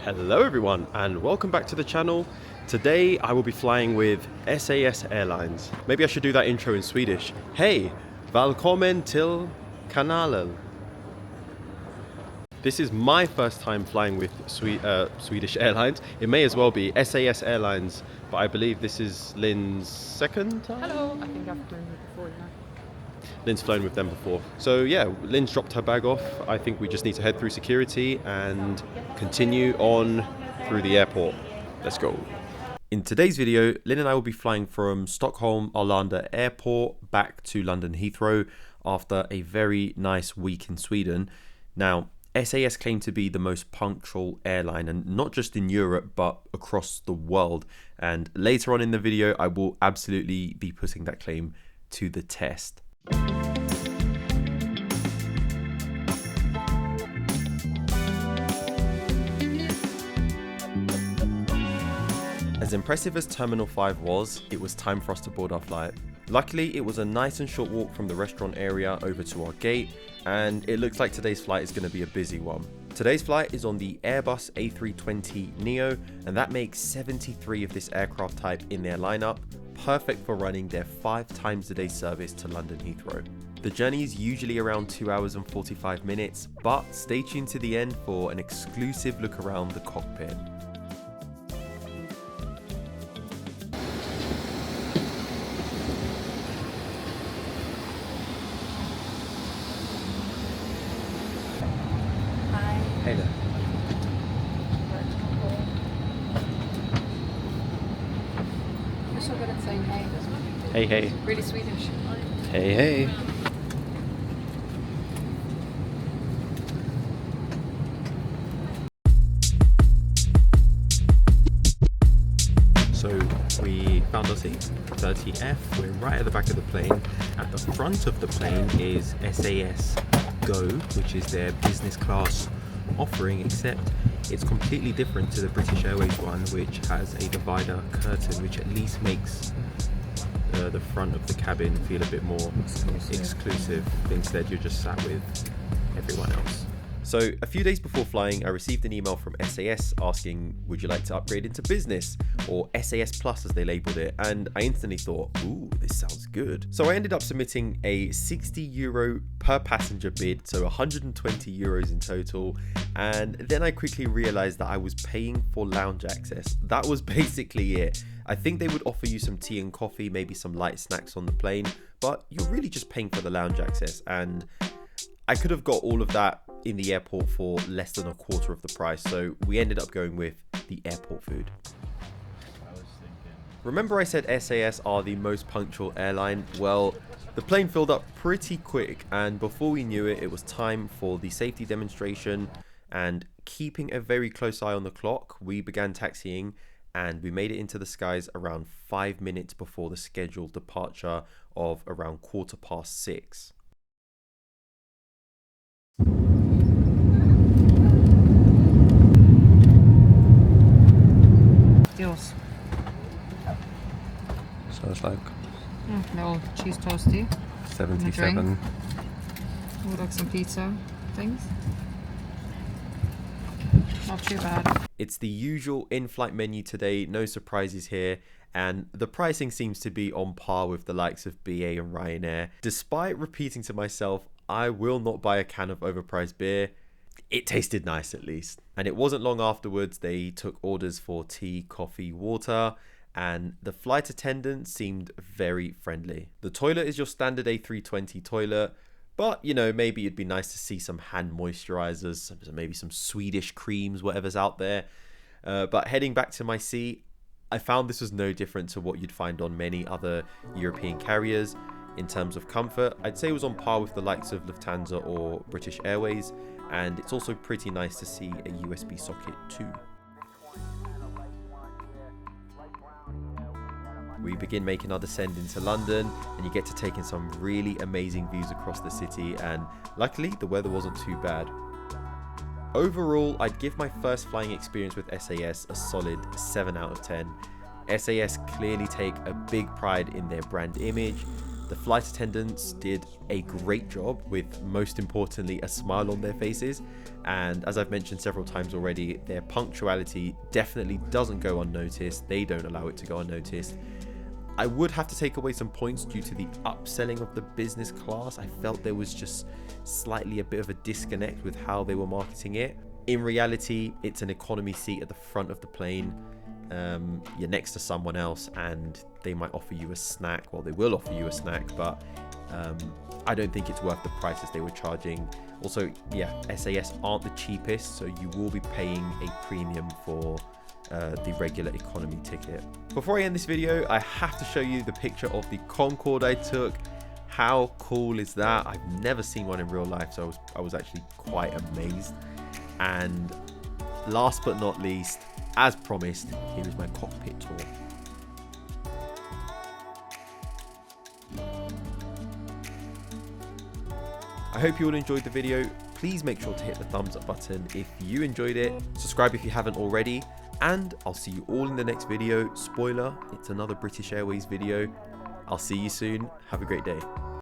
Hello everyone and welcome back to the channel. Today I will be flying with SAS Airlines. Maybe I should do that intro in Swedish. Hey, välkommen till kanalen. This is my first time flying with Swedish Airlines. It may as well be SAS Airlines, but I believe this is Lynn's second time? Hello, I think I've flown with before, yeah. Lynn's flown with them before. So yeah, Lynn's dropped her bag off. I think we just need to head through security and continue on through the airport. Let's go. In today's video, Lynn and I will be flying from Stockholm Arlanda Airport back to London Heathrow after a very nice week in Sweden. Now, SAS claim to be the most punctual airline, and not just in Europe but across the world, and later on in the video I will absolutely be putting that claim to the test. As impressive as Terminal 5 was, it was time for us to board our flight. Luckily, it was a nice and short walk from the restaurant area over to our gate, and it looks like today's flight is going to be a busy one. Today's flight is on the Airbus A320neo, and that makes 73 of this aircraft type in their lineup, perfect for running their 5 times a day service to London Heathrow. The journey is usually around 2 hours and 45 minutes, but stay tuned to the end for an exclusive look around the cockpit. Hey there. You're so good at saying hey. Hey, hey. Really Swedish. Hey, hey. So we found our seat, 30F. We're right at the back of the plane. At the front of the plane is SAS Go, which is their business class offering, except it's completely different to the British Airways one, which has a divider curtain, which at least makes the front of the cabin feel a bit more exclusive. Instead, you're just sat with everyone else. So a few days before flying, I received an email from SAS asking, would you like to upgrade into business, or SAS Plus as they labeled it, and I instantly thought, ooh, this sounds good. So I ended up submitting a €60 per passenger bid, so 120 euros in total, and then I quickly realized that I was paying for lounge access. That was basically it. I think they would offer you some tea and coffee, maybe some light snacks on the plane, but you're really just paying for the lounge access, and I could have got all of that in the airport for less than a quarter of the price, so we ended up going with the airport food. Remember I said SAS are the most punctual airline? Well, the plane filled up pretty quick, and before we knew it, it was time for the safety demonstration, and keeping a very close eye on the clock, we began taxiing, and we made it into the skies around 5 minutes before the scheduled departure of around 6:15. Deals. So it's like Little cheese toasty. 77. Would like some pizza things. Not too bad. It's the usual in-flight menu today, no surprises here, and the pricing seems to be on par with the likes of BA and Ryanair. Despite repeating to myself, I will not buy a can of overpriced beer. It tasted nice at least. And it wasn't long afterwards they took orders for tea, coffee, water, and the flight attendant seemed very friendly. The toilet is your standard A320 toilet, but you know, maybe it'd be nice to see some hand moisturizers, maybe some Swedish creams, whatever's out there. But heading back to my seat, I found this was no different to what you'd find on many other European carriers. In terms of comfort, I'd say it was on par with the likes of Lufthansa or British Airways, and it's also pretty nice to see a USB socket too. We begin making our descent into London, and you get to take in some really amazing views across the city, and luckily the weather wasn't too bad. Overall, I'd give my first flying experience with SAS a solid 7 out of 10. SAS clearly take a big pride in their brand image. The flight attendants did a great job with, most importantly, a smile on their faces. And as I've mentioned several times already, their punctuality definitely doesn't go unnoticed. They don't allow it to go unnoticed. I would have to take away some points due to the upselling of the business class. I felt there was just slightly a bit of a disconnect with how they were marketing it. In reality, it's an economy seat at the front of the plane. You're next to someone else and they might offer you a snack. Well, they will offer you a snack, but I don't think it's worth the prices they were charging. Also, yeah, SAS aren't the cheapest, so you will be paying a premium for the regular economy ticket. Before I end this video, I have to show you the picture of the Concorde I took. How cool is that? I've never seen one in real life, so I was actually quite amazed. And last but not least, as promised, here is my cockpit tour. I hope you all enjoyed the video. Please make sure to hit the thumbs up button if you enjoyed it. Subscribe if you haven't already. And I'll see you all in the next video. Spoiler, it's another British Airways video. I'll see you soon. Have a great day.